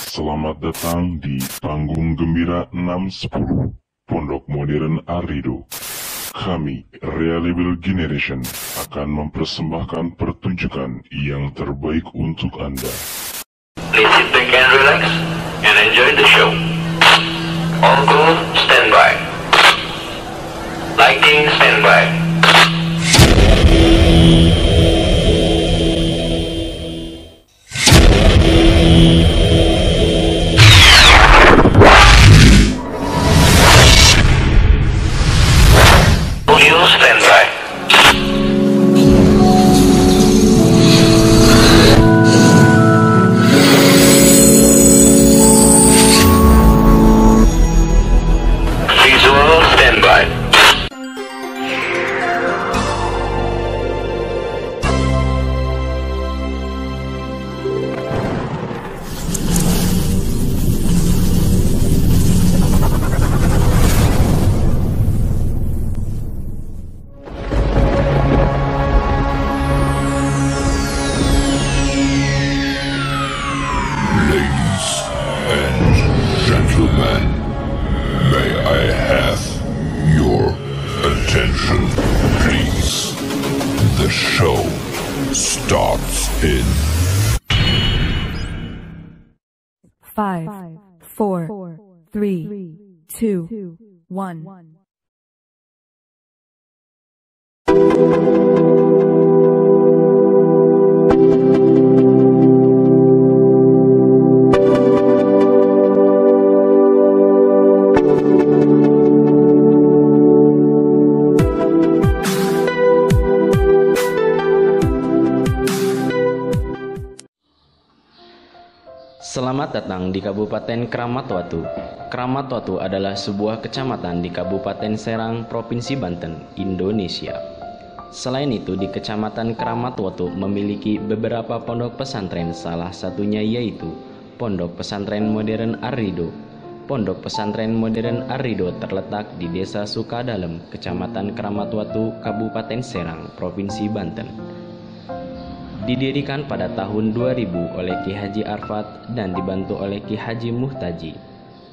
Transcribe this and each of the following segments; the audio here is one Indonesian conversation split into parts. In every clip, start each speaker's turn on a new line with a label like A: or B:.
A: Selamat datang di Panggung Gembira 610 Pondok Modern Arido. Kami, Reliable Generation, akan mempersembahkan pertunjukan yang terbaik untuk Anda.
B: Please sit back and relax and enjoy the show. All crew standby. Lighting standby. Audio standby. Visual standby.
C: Ladies and gentlemen, may I have your attention, please? The show starts in
D: 5, 4, 3, 2, 1.
E: Selamat datang di Kabupaten Kramat Watu. Kramat Watu adalah sebuah kecamatan di Kabupaten Serang, Provinsi Banten, Indonesia. Selain itu, di Kecamatan Kramat Watu memiliki beberapa pondok pesantren, salah satunya yaitu Pondok Pesantren Modern Arido. Pondok Pesantren Modern Arido terletak di Desa Sukadalem, Kecamatan Kramat Watu, Kabupaten Serang, Provinsi Banten. Didirikan pada tahun 2000 oleh Ki Haji Arfat dan dibantu oleh Ki Haji Muhtaji.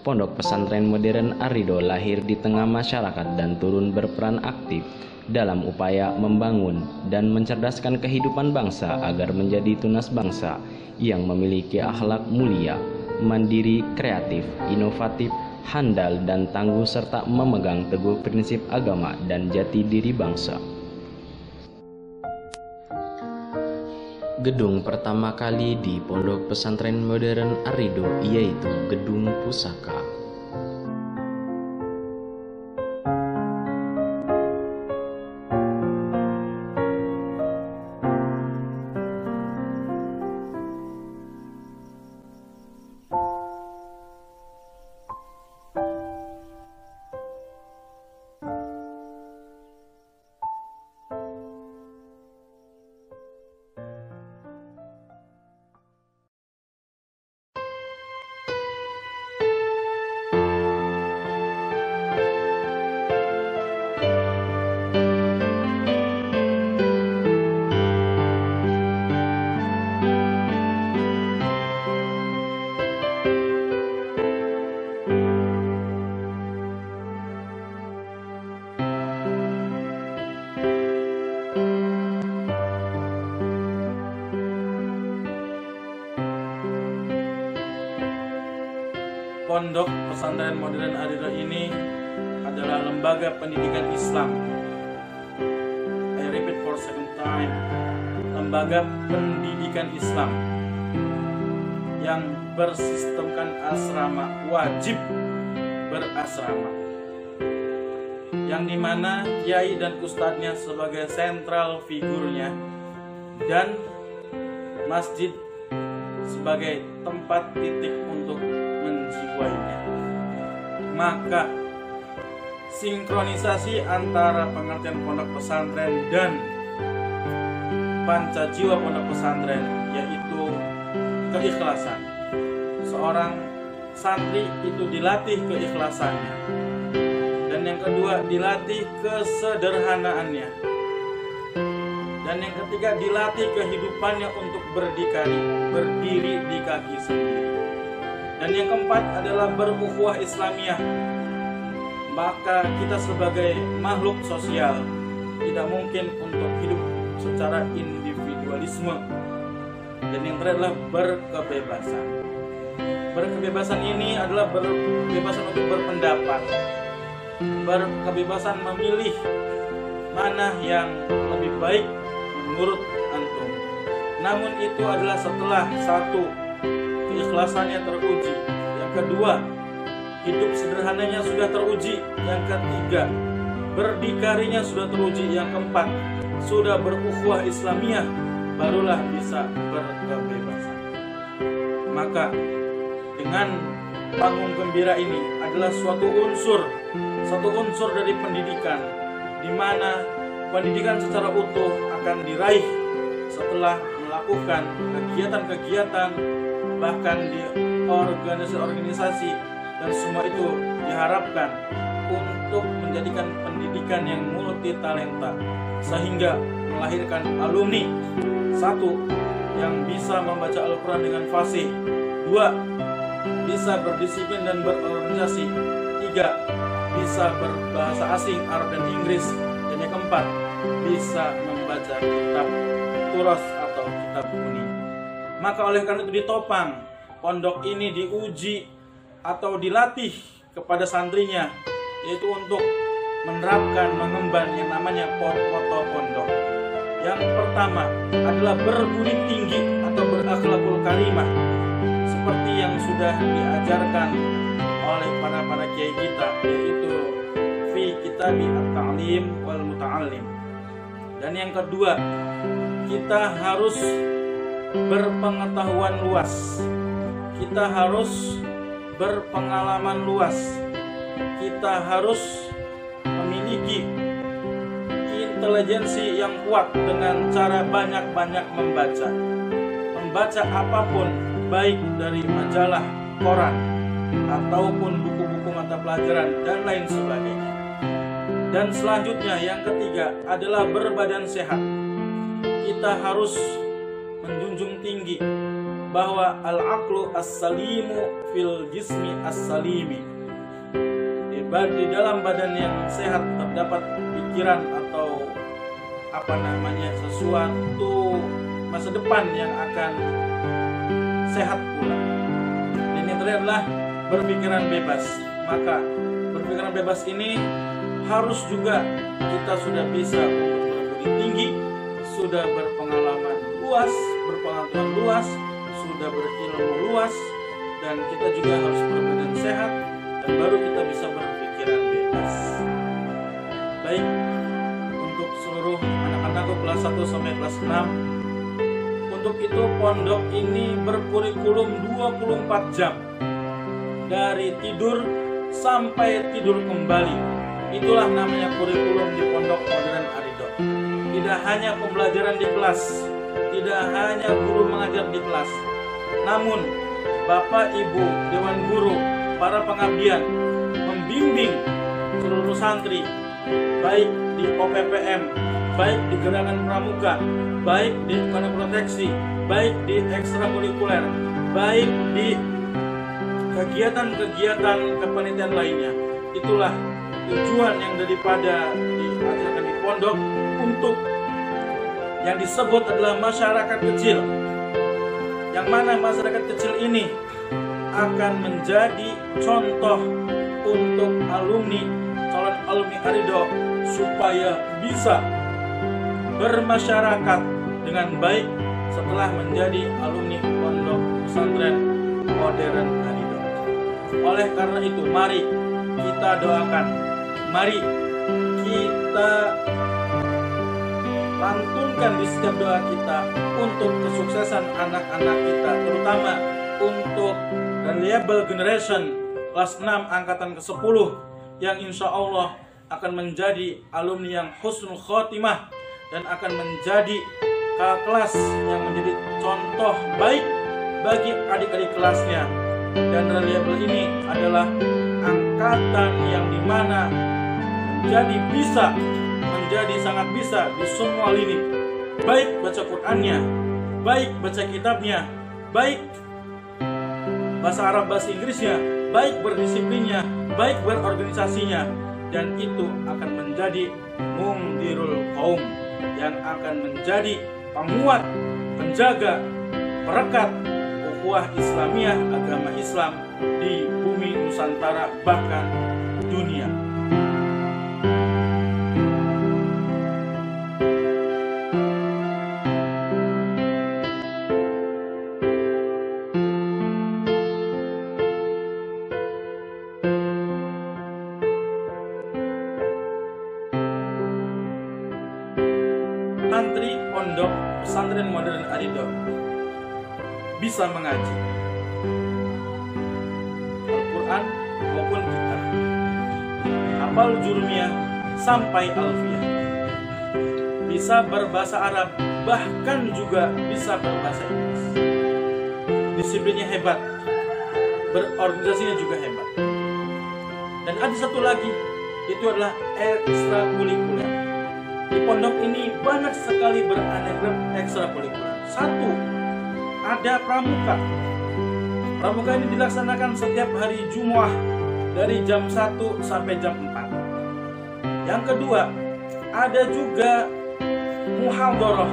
E: Pondok Pesantren Modern Arido lahir di tengah masyarakat dan turun berperan aktif dalam upaya membangun dan mencerdaskan kehidupan bangsa agar menjadi tunas bangsa yang memiliki akhlak mulia, mandiri, kreatif, inovatif, handal, dan tangguh serta memegang teguh prinsip agama dan jati diri bangsa. Gedung pertama kali di Pondok Pesantren Modern Arido yaitu Gedung Pusaka.
F: Pondok Pesantren Modern Arido ini adalah lembaga pendidikan Islam. I repeat for second time, lembaga pendidikan Islam yang bersistemkan asrama, wajib berasrama, yang dimana kiai dan ustadznya sebagai sentral figurnya dan masjid sebagai tempat titik untuk menjiwainya. Maka sinkronisasi antara pengertian pondok pesantren dan panca jiwa pondok pesantren yaitu keikhlasan. Seorang santri itu dilatih keikhlasannya, dan yang kedua dilatih kesederhanaannya, dan yang ketiga dilatih kehidupannya untuk berdikari, berdiri di kaki sendiri. Dan yang keempat adalah berukhuwah Islamiyah. Maka kita sebagai makhluk sosial tidak mungkin untuk hidup secara individualisme. Dan yang terakhir adalah berkebebasan. Berkebebasan ini adalah berkebebasan untuk berpendapat, berkebebasan memilih mana yang lebih baik menurut antum. Namun itu adalah setelah satu, keikhlasannya teruji. Yang kedua, hidup sederhananya sudah teruji. Yang ketiga, berdikarinya sudah teruji. Yang keempat, sudah berukhuwah Islamiyah, barulah bisa berkebebasan. Maka dengan panggung gembira ini adalah suatu unsur dari pendidikan, di mana pendidikan secara utuh akan diraih setelah melakukan kegiatan-kegiatan, bahkan di organisasi-organisasi, dan semua itu diharapkan untuk menjadikan pendidikan yang multi talenta, sehingga melahirkan alumni. Satu, yang bisa membaca Al-Quran dengan fasih. Dua, bisa berdisiplin dan berorganisasi. Tiga, bisa berbahasa asing, Arab dan Inggris. Dan yang keempat, bisa membaca kitab turas atau kitab kuning. Maka oleh karena itu ditopang, pondok ini diuji atau dilatih kepada santrinya, yaitu untuk menerapkan, mengemban yang namanya foto pondok. Yang pertama adalah berbudi tinggi atau berakhlakul karimah, seperti yang sudah diajarkan oleh para kiai kita, yaitu fi kitabi at-ta'lim wal muta'allim. Dan yang kedua, kita harus berpengetahuan luas, kita harus berpengalaman luas, kita harus memiliki intelijensi yang kuat dengan cara banyak-banyak membaca apapun, baik dari majalah, koran, ataupun buku-buku mata pelajaran dan lain sebagainya. Dan selanjutnya yang ketiga adalah berbadan sehat. Kita harus menjunjung tinggi bahwa al-aqlu as-salimu fil jismi as-salimi. Di dalam badan yang sehat terdapat pikiran atau sesuatu masa depan yang akan sehat pula. Dan yang terakhir adalah berpikiran bebas. Maka berpikiran bebas ini harus juga kita sudah bisa berbudi tinggi, sudah berpengalaman luas, berpengetahuan luas, sudah berilmu luas, dan kita juga harus berbadan sehat, dan baru kita bisa berpikiran bebas. Baik, untuk seluruh anak-anakku kelas 1 sampai kelas 6, untuk itu pondok ini berkurikulum 24 jam, dari tidur sampai tidur kembali. Itulah namanya kurikulum di Pondok Modern Arido. Tidak hanya pembelajaran di kelas, tidak hanya guru mengajar di kelas, namun Bapak Ibu Dewan Guru, para pengabdian membimbing seluruh santri, baik di OPPM, baik di Gerakan Pramuka, baik di Ukana Proteksi, baik di ekstrakurikuler, baik di kegiatan-kegiatan kepanitiaan lainnya. Itulah tujuan yang daripada diajarkan di pondok, untuk yang disebut adalah masyarakat kecil, yang mana masyarakat kecil ini akan menjadi contoh untuk calon alumni Arido, supaya bisa bermasyarakat dengan baik setelah menjadi alumni Pondok Pesantren Modern Arido. Oleh karena itu, mari kita doakan, mari kita lantunkan di setiap doa kita untuk kesuksesan anak-anak kita, terutama untuk reliable generation kelas 6 angkatan ke-10 yang insya Allah akan menjadi alumni yang husnul khotimah dan akan menjadi kelas yang menjadi contoh baik bagi adik-adik kelasnya. Dan reliable ini adalah angkatan yang dimana menjadi sangat bisa di semua lini, baik baca Qur'annya, baik baca kitabnya, baik bahasa Arab, bahasa Inggrisnya, baik berdisiplinnya, baik berorganisasinya, dan itu akan menjadi mungdirul qaum, yang akan menjadi penguat, penjaga, perekat ukhuwah Islamiyah, agama Islam di bumi Nusantara, bahkan dunia. Santri pondok pesantren modern Arido bisa mengaji Al-Quran maupun kitab, hafal jurumiyah sampai alfiyah, bisa berbahasa Arab, bahkan juga bisa berbahasa Inggris. Disiplinnya hebat, berorganisasinya juga hebat. Dan ada satu lagi, itu adalah ekstrakurikuler. Di pondok ini banyak sekali beraneka ekstrakurikuler. Satu, ada pramuka. Pramuka ini dilaksanakan setiap hari Jumat dari jam 1 sampai jam 4. Yang kedua, ada juga muhadharah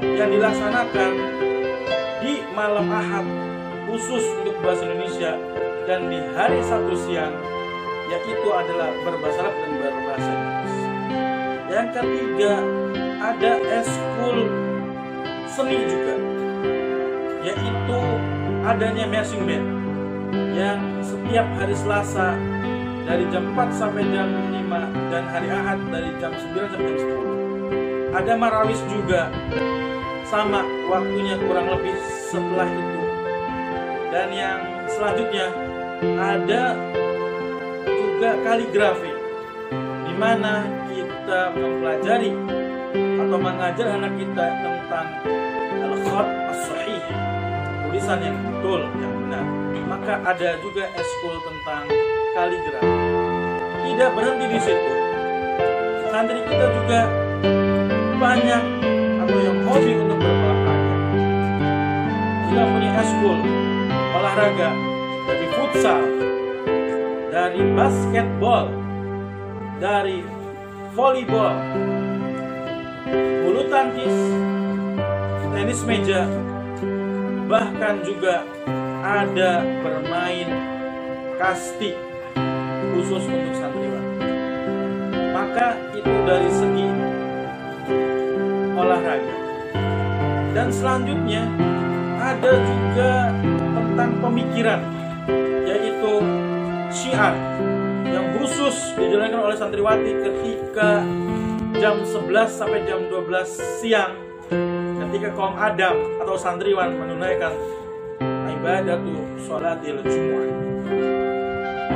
F: yang dilaksanakan di malam Ahad khusus untuk bahasa Indonesia, dan di hari Sabtu siang yaitu adalah berbahasa Arab dan berbahasa Inggris. Yang ketiga, ada eskul seni juga, yaitu adanya marching band yang setiap hari Selasa dari jam 4 sampai jam 5, dan hari Ahad dari jam 9 sampai jam 10. Ada marawis juga, sama waktunya kurang lebih setelah itu. Dan yang selanjutnya ada juga kaligrafi, di mana kita mempelajari atau mengajar anak kita tentang al-khat as-sahih, tulisan yang betul, yang benar. Maka ada juga eskul tentang kaligrafi. Tidak berhenti di situ, santri kita juga banyak atau yang hobi untuk berolahraga. Kita punya eskul olahraga dari futsal, dari basketball, dari volleyball, bulu tangkis, tenis meja, bahkan juga ada bermain kasti khusus untuk santriwan. Maka itu dari segi olahraga. Dan selanjutnya ada juga tentang pemikiran, yaitu syiar yang khusus dijalankan oleh santriwati ketika jam 11 sampai jam 12 siang, ketika kaum Adam atau santriwan menunaikan ibadatu sholatil Jumu'ah.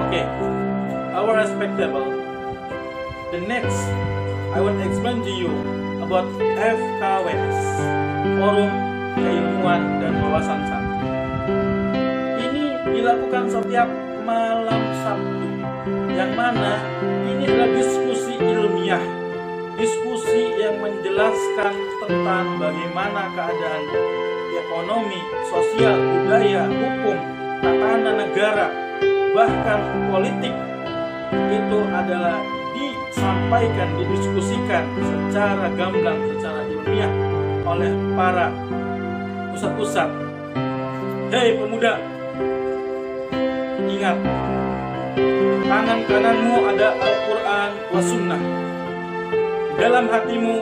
F: Okay, our respectable, the next I will explain to you about FKWS, Forum Keilmuan dan Wawasan Santri. Ini dilakukan setiap malam Sabtu, yang mana ini adalah diskusi ilmiah, diskusi yang menjelaskan tentang bagaimana keadaan ekonomi, sosial, budaya, hukum, tatanan negara, bahkan politik. Itu adalah disampaikan, didiskusikan secara gamblang, secara ilmiah oleh para pusat-pusat. Hei pemuda, ingat, tangan kananmu ada Al-Quran wa Sunnah, di dalam hatimu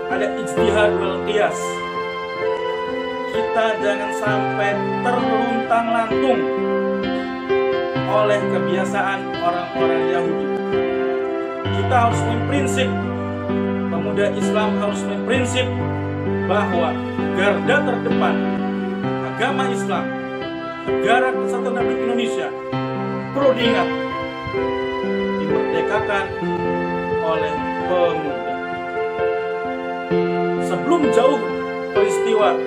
F: ada ijtihad wal qiyas. Kita jangan sampai terluntang-lantung oleh kebiasaan orang-orang Yahudi. Kita harus memprinsip, pemuda Islam harus memprinsip bahwa garda terdepan agama Islam, negara Kesatuan Republik Indonesia, perlu diingat, dimerdekakan oleh pemuda. Sebelum jauh peristiwa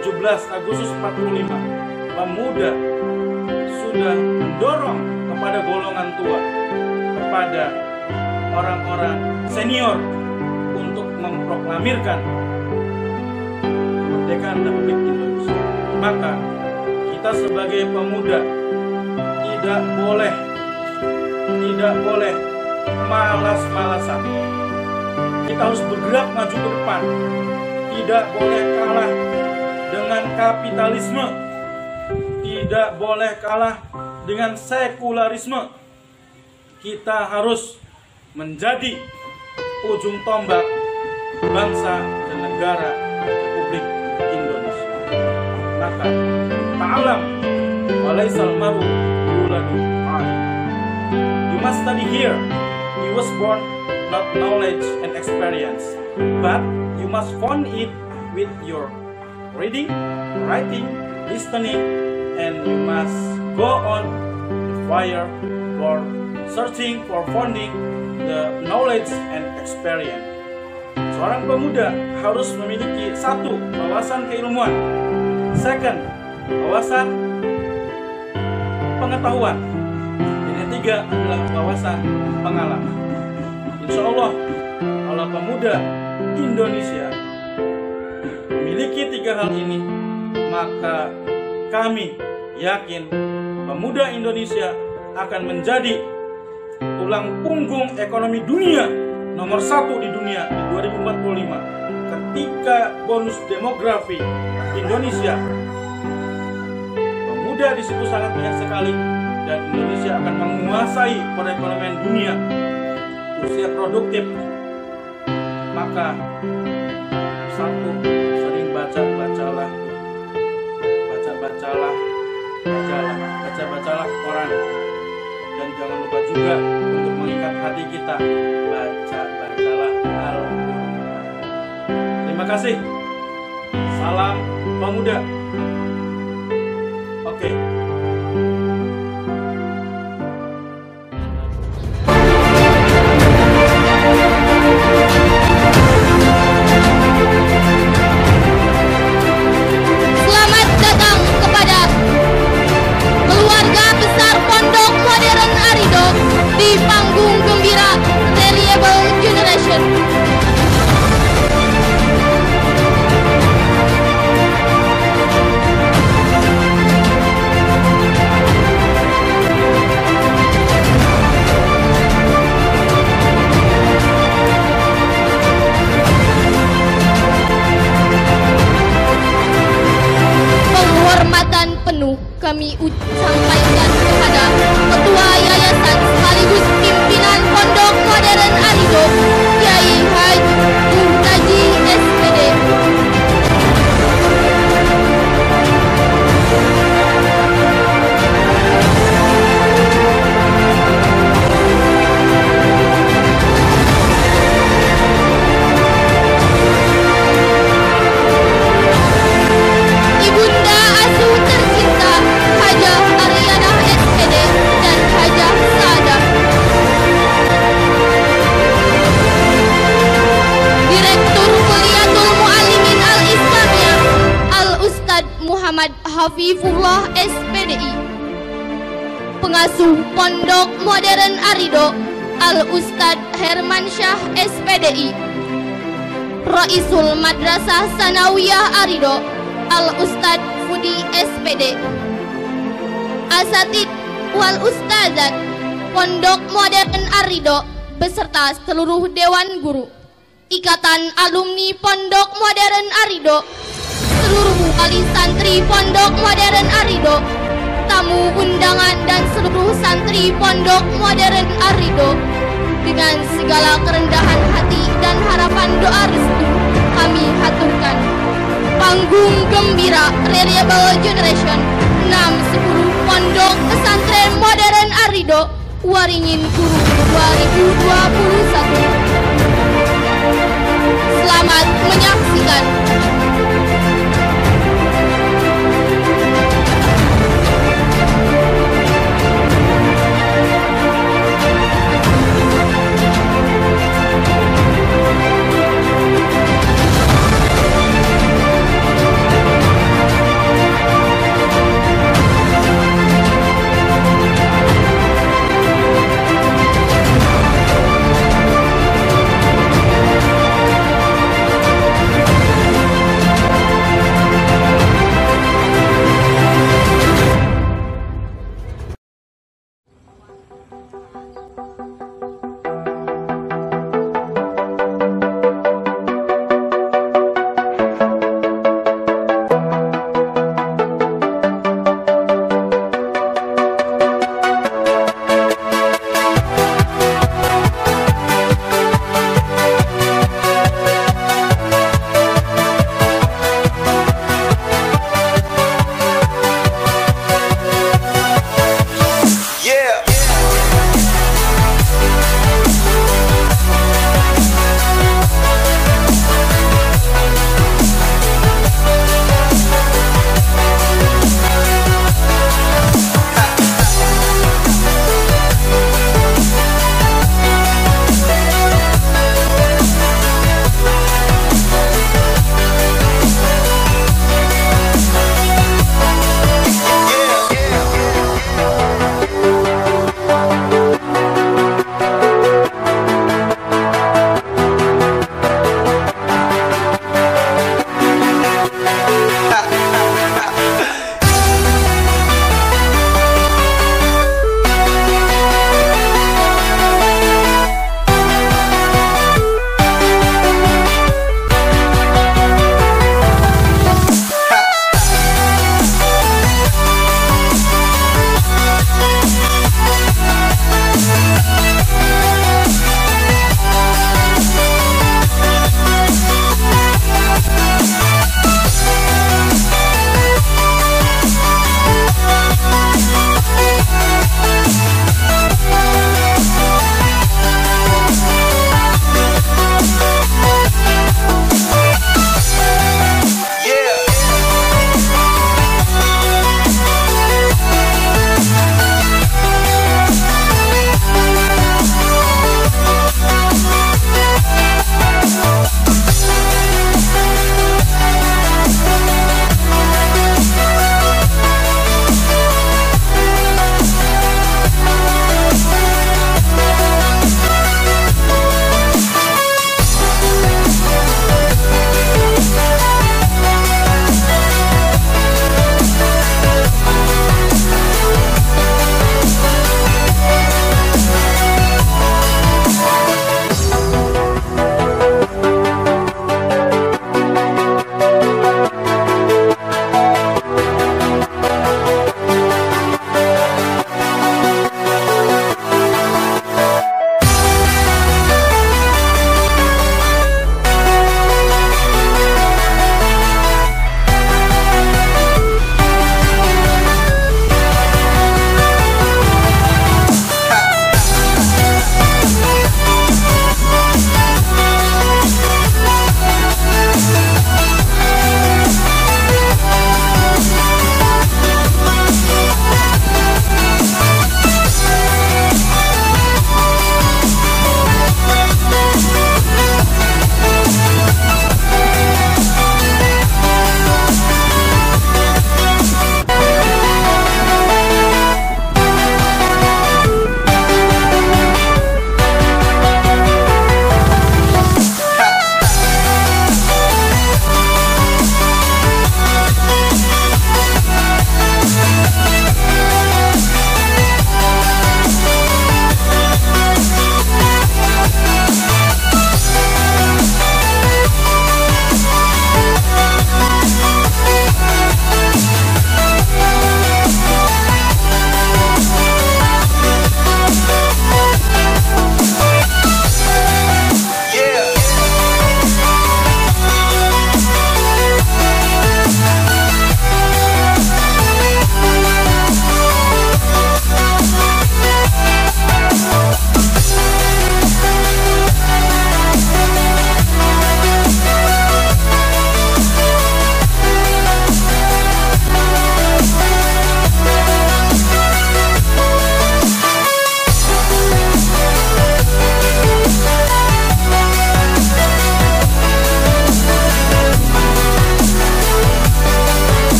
F: 17 Agustus 45, pemuda sudah mendorong kepada golongan tua, kepada orang-orang senior untuk memproklamirkan kemerdekaan Republik Indonesia. Maka kita sebagai pemuda tidak boleh malas-malasan. Kita harus bergerak maju ke depan. Tidak boleh kalah dengan kapitalisme. Tidak boleh kalah dengan sekularisme. Kita harus menjadi ujung tombak bangsa dan negara Republik Indonesia. Maka ta'alam walaisal maru yuladu alim. You must study here. You was born not knowledge and experience, but you must find it with your reading, writing, listening, and you must go on the fire for searching for finding the knowledge and experience. Seorang pemuda harus memiliki satu, wawasan keilmuan. Second, wawasan pengetahuan. Dan yang tiga adalah wawasan pengalaman. Insya Allah, kalau pemuda Indonesia memiliki tiga hal ini, maka kami yakin pemuda Indonesia akan menjadi tulang punggung ekonomi dunia nomor 1 di dunia di 2045. Ketika bonus demografi Indonesia, pemuda di situ sangat banyak sekali, dan Indonesia akan menguasai perekonomian dunia. Usia produktif, maka satu, sering baca-bacalah koran, dan jangan lupa juga untuk mengikat hati kita, baca-bacalah Al-Quran. Terima kasih. Salam pemuda. Oke.
G: Selamat datang kepada keluarga besar Pondok Modern Arido di panggung gembira Reliable Generation. Penghormatan penuh kami sampaikan kepada Ketua Yayasan sekaligus pimpinan Pondok Modern Arido, Kiai Haji Muhtaji SPD. Ibunda asuh tercinta Hajah Aryana SPD dan Hajah Saadah. Direktur Kuliatul Muallimin Al-Islamiyah Al-Ustad Muhammad Hafifullah SPDI. Pengasuh Pondok Modern Arido Al-Ustad Herman Syah SPDI. Raisul Madrasah Sanawiyah Arido Al-Ustad Fudi SPD. Asatid wal Ustazat Pondok Modern Arido beserta seluruh Dewan Guru, Ikatan Alumni Pondok Modern Arido, seluruh wali santri Pondok Modern Arido, tamu undangan dan seluruh santri Pondok Modern Arido, dengan segala kerendahan hati dan harapan doa restu kami haturkan. Panggung gembira Reliable Generation 610 Pondok Pesantren Modern Arido, Waringin Guru 2021. Selamat menyaksikan.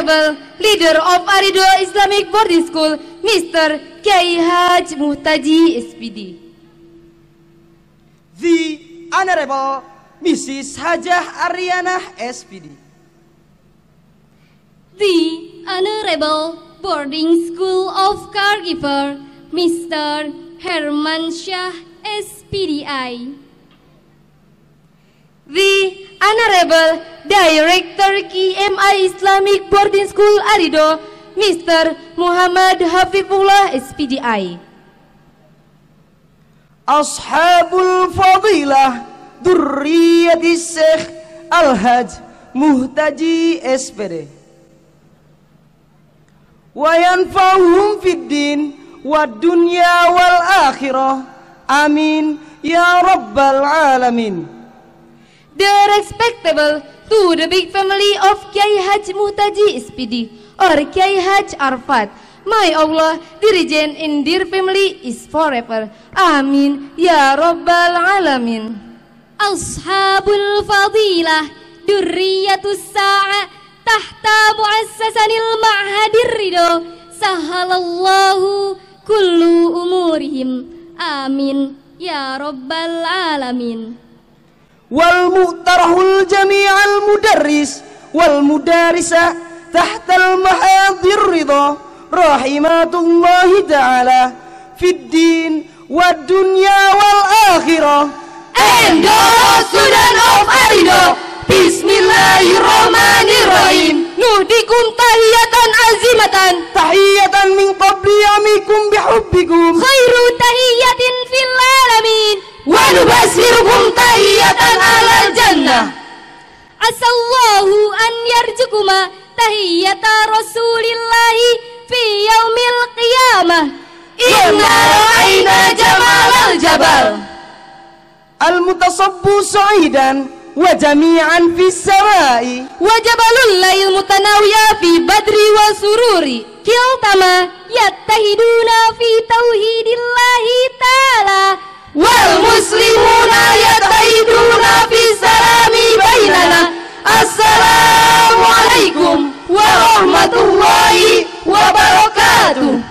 H: Honorable Leader of Arido Islamic Boarding School, Mr. Kiai Haji Muhtaji, SPD.
I: The Honorable Mrs. Hajah Ariana, SPD.
G: The Honorable Boarding School of Caregiver, Mr. Herman Shah, SPDI.
H: The Honorable Director KMI Islamic Boarding School Arido, Mr. Muhammad Hafifullah, SPDI.
I: Ashabul Fadilah Durriyati Syekh Al-Haj Muhtaji, SPD. Wa yanfa'uhum fid din wad dunya wal akhirah. Amin ya rabbal alamin.
H: The respectable to the big family of Kiai Haji Muhtaji, SPD, or Kiai Haji Arfat. May Allah, the regent in their family is forever. Amin ya rabbal alamin.
G: Ashabul Fadilah Durriyatus Sa'a tahta muassasanil ma'hadir ridho, sahalallahu kullu umurihim. Amin ya rabbal alamin.
I: Wal mu'tarahul jami'al mudarris wal mudarisa tahtal mahadir ridha, rahimatullahi ta'ala fid din wad dunya wal akhirah.
H: And the student of Arido, Bismillahirrahmanirrahim. Nuhdikum tahiyatan azimatan,
I: tahiyatan min qabli amikum bihubbikum,
G: khairu tahiyatin fil alamin,
H: wa nubasirukum tahiyatan alal jannah.
G: Asallahu an yarjukuma tahiyata rasulillahi fi yaumil qiyamah.
H: Inna ra'ayna jamalal jabal,
I: al-mutasabbu sa'idan wa jami'an fis sama'i,
H: wa jabalul layl mutanawiya fi badri wa sururi.
G: Kiltama yattahiduna fi tauhidillahi ta'ala,
H: wal muslimuna yattahiduna fi salami bainana. Assalamu alaikum warahmatullahi wabarakatuh.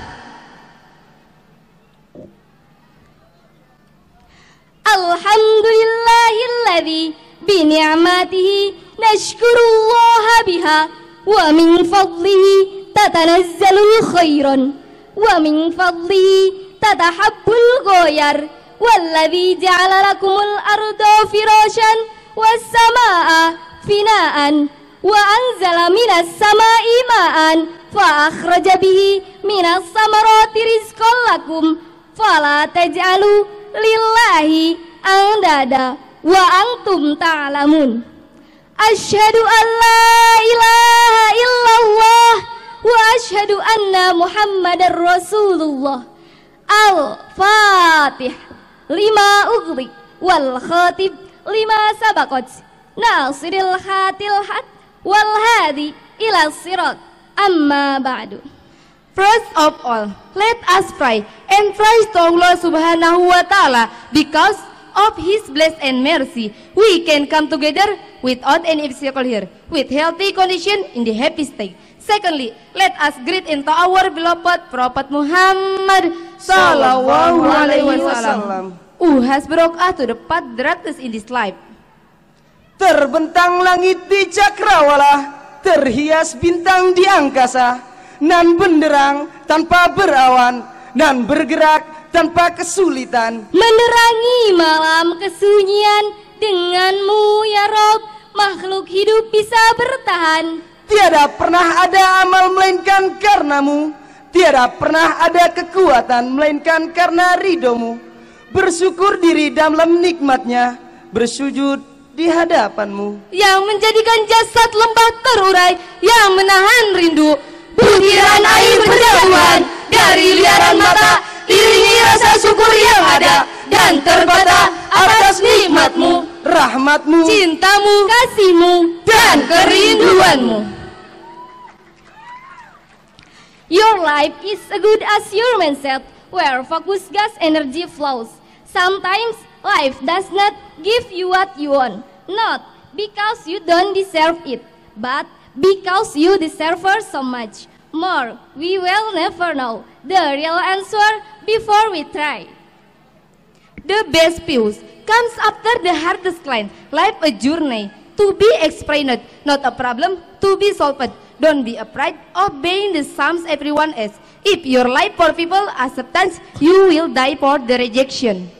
G: Alhamdulillahilladzi bini'matihi nashkurullaha biha, wa min fadlihi tatanazzalul khairan, wa min fadlihi tatahabbul ghayar, walladzi ja'ala lakumul arda firashan was samaa finaan, wa anzala minas samai ma'an fa akhraja bihi minas samarati rizqan lakum, fala taj'alu lillahi andada wa antum ta'lamun. Asyhadu an la ilaha illallah wa asyhadu anna muhammadar rasulullah. Al-Fatih lima ughliq wal khatib lima sabaqat, nasiril hatil hat wal hadi ila sirat, amma ba'du.
H: First of all, let us pray and praise to Allah Subhanahu wa Ta'ala. Because of His blessing and mercy, we can come together without any obstacle here, with healthy condition in the happy state. Secondly, let us greet into our beloved Prophet Muhammad Sallallahu Alaihi Wasallam, who has brought us to the path directed in this life.
I: Terbentang langit di cakrawala, terhias bintang di angkasa, nan benderang tanpa berawan, dan bergerak tanpa kesulitan.
G: Menerangi malam kesunyian denganmu ya Rob, makhluk hidup bisa bertahan.
I: Tiada pernah ada amal melainkan karenamu, tiada pernah ada kekuatan melainkan karena ridomu. Bersyukur diri dalam nikmatnya, bersujud di hadapanmu,
H: yang menjadikan jasad lembah terurai, yang menahan rindu. Butiran air berjatuhan dari liaran mata, iringi rasa syukur yang ada dan terbata atas nikmatmu,
I: rahmatmu,
H: cintamu,
G: kasihmu,
H: dan kerinduanmu.
G: Your life is as good as your mindset, where focus gas energy flows. Sometimes life does not give you what you want, not because you don't deserve it, but
H: Because you deserve her so much more, we will never know the real answer before we try. The best views comes after the hardest climb. Life a journey to be explained, not a problem to be solved. Don't be afraid of being the same everyone else. If your life for people acceptance, you will die for the rejection.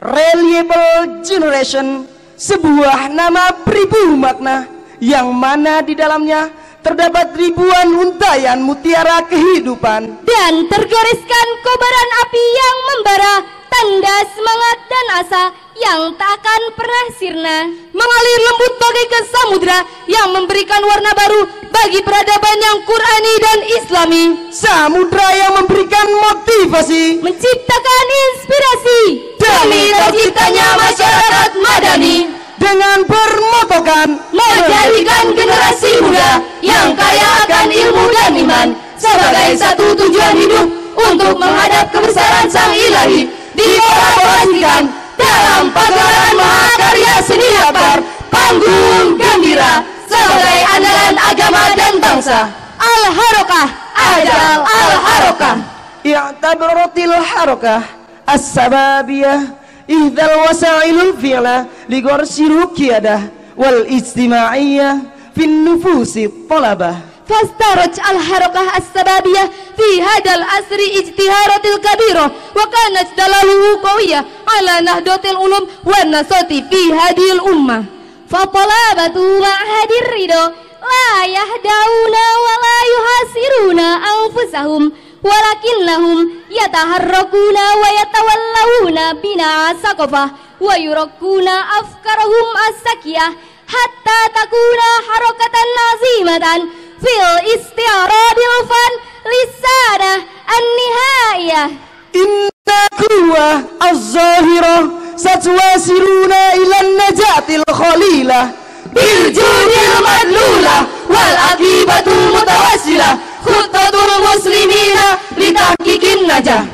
I: Reliable generation, sebuah nama beribu makna, yang mana di dalamnya terdapat ribuan untayan mutiara kehidupan.
H: Dan tergoreskan kobaran api yang membara, tanda semangat dan asa yang tak akan pernah sirna.
I: Mengalir lembut bagaikan samudra yang memberikan warna baru bagi peradaban yang Qurani dan Islami. Samudra yang memberikan motivasi,
H: menciptakan inspirasi
I: demi terciptanya masyarakat madani. Dengan bermotokan menjadikan generasi muda yang kaya akan ilmu dan iman sebagai satu tujuan hidup untuk menghadap kebesaran Sang Ilahi, dikolaborasikan dalam pagelaran mahakarya seni akbar Panggung Gembira sebagai andalan agama dan bangsa.
H: Al-Harokah
I: Ajal Al-Harokah i'tabaratil harokah as-sababiyah ihdal wasailul fi'la ligorsiru kiadah wal ijtimaiyah fin nufusi talabah.
H: Fastaraj al-harakah as-sababiyah fi hadal asri ijtiharatil kabirah wa kanat dalaluhu qawiyah ala nahdatil ulum wa nasati fi hadil ummah. Fatalabatu ma'hadir ridho la yahdauna wa la yuhasiruna anfusahum walakinnahum yataharrakuna wa yatawallawuna bina saqafah wa yurakuna afkarahum as-sakiyah hatta takuna harakatan nazimatan fil isti'aradil fan lisana an-nihayah.
I: Inna kuwa az-zahirah satwasiruna ilan najatil khalilah biljudil madlulah wal akibatu mutawassilah khutatul muslimina litahqiqin najah.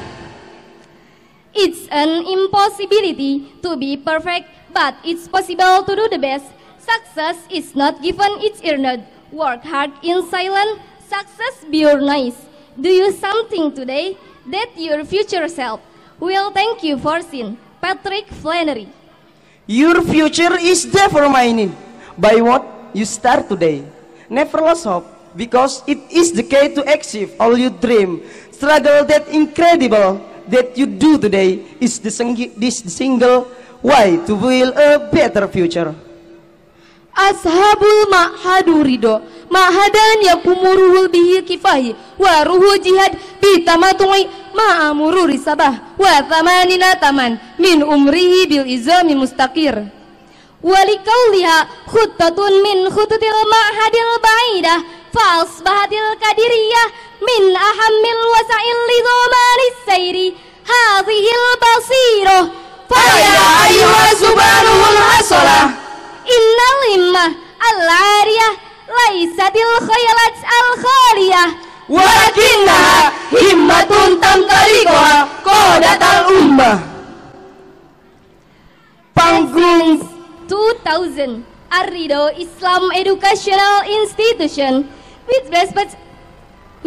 H: It's an impossibility to be perfect, but it's possible to do the best. Success is not given, it's earned. Work hard in silence, success be your nice. Do you something today that your future self will thank you for sin. Patrick Flannery.
I: Your future is determined by what you start today. Never lose hope, because it is the key to achieve all you dream. Struggle that incredible that you do today is the single way to build a better future.
H: Ashabul ma'hadu ridho ma'hadan yakumuruhul bihi kifahi wa ruhu jihad bitamatu'i ma'amururi sabah wa thamanina taman min umrihi bil izami mustaqir walikauliha khuttatun min khututil ma'hadil ba'idah fa'asbahatil kadiriyah min ahammil wasa'il lidhomanis sayri hadhil basiroh
I: faya ayyuha subhanul hasalah.
H: Innal himmah al-ariyah laisatil khayalat al-khaliyah
I: walakinnaha himmatun tamtaliqoha qodatal ummah. Panggung
H: 2000 Ar-Ridho Islam Educational Institution with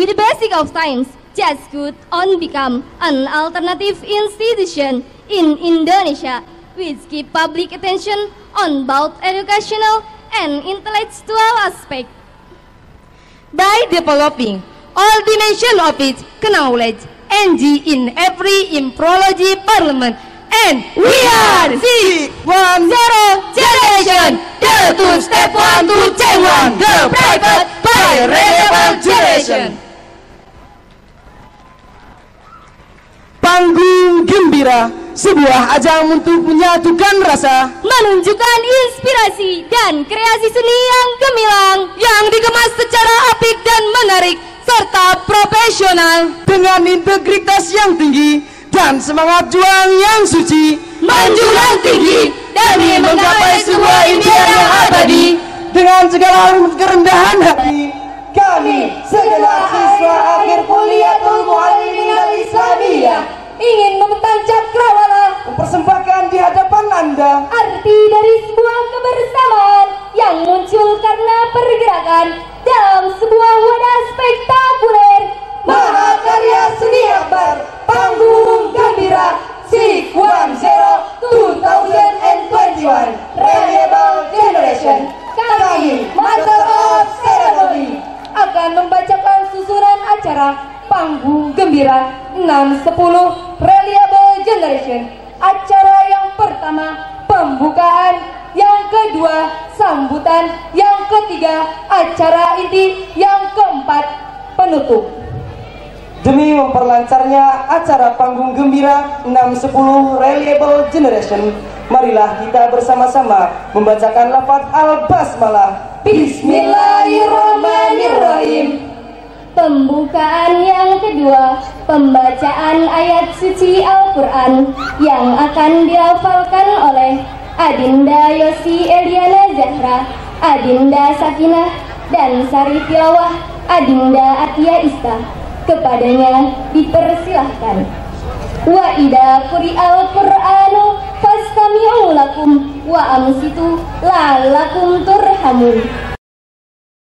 H: the basic of science just could on become an alternative institution in Indonesia which keep public attention on both educational and intellectual aspects. By developing all dimensions of its knowledge, NG in every imprology parliament, and we are C10 generation, the two step one to J1, the private by reliable generation.
I: Panggung Gembira, sebuah ajang untuk menyatukan rasa,
H: menunjukkan inspirasi dan kreasi seni yang gemilang,
I: yang dikemas secara apik dan menarik serta profesional, dengan integritas yang tinggi dan semangat juang yang suci, menjulang tinggi demi menggapai sebuah impian yang abadi. Dengan segala kerendahan hati, kami segenap siswa akhir kuliatul muallimin al-islamiyah
H: ingin membentang cakrawala,
I: mempersembahkan di hadapan Anda
H: arti dari sebuah kebersamaan yang muncul karena pergerakan Gembira 610 Reliable Generation. Acara yang pertama pembukaan, yang kedua sambutan, yang ketiga acara inti, yang keempat penutup.
I: Demi memperlancarnya acara panggung gembira 610 Reliable Generation, marilah kita bersama-sama membacakan lafaz Al-Basmalah. Bismillahirrahmanirrahim.
H: Pembukaan yang kedua, pembacaan ayat suci Al-Quran yang akan dihafalkan oleh Adinda Yosi Eliana Zahra, Adinda Sakinah, dan Sari Tilawah Adinda Atia Ista. Kepadanya dipersilahkan. Wa idza quri'al Qur'anu fastami'u lakum wa amsitu la'allakum turhamun.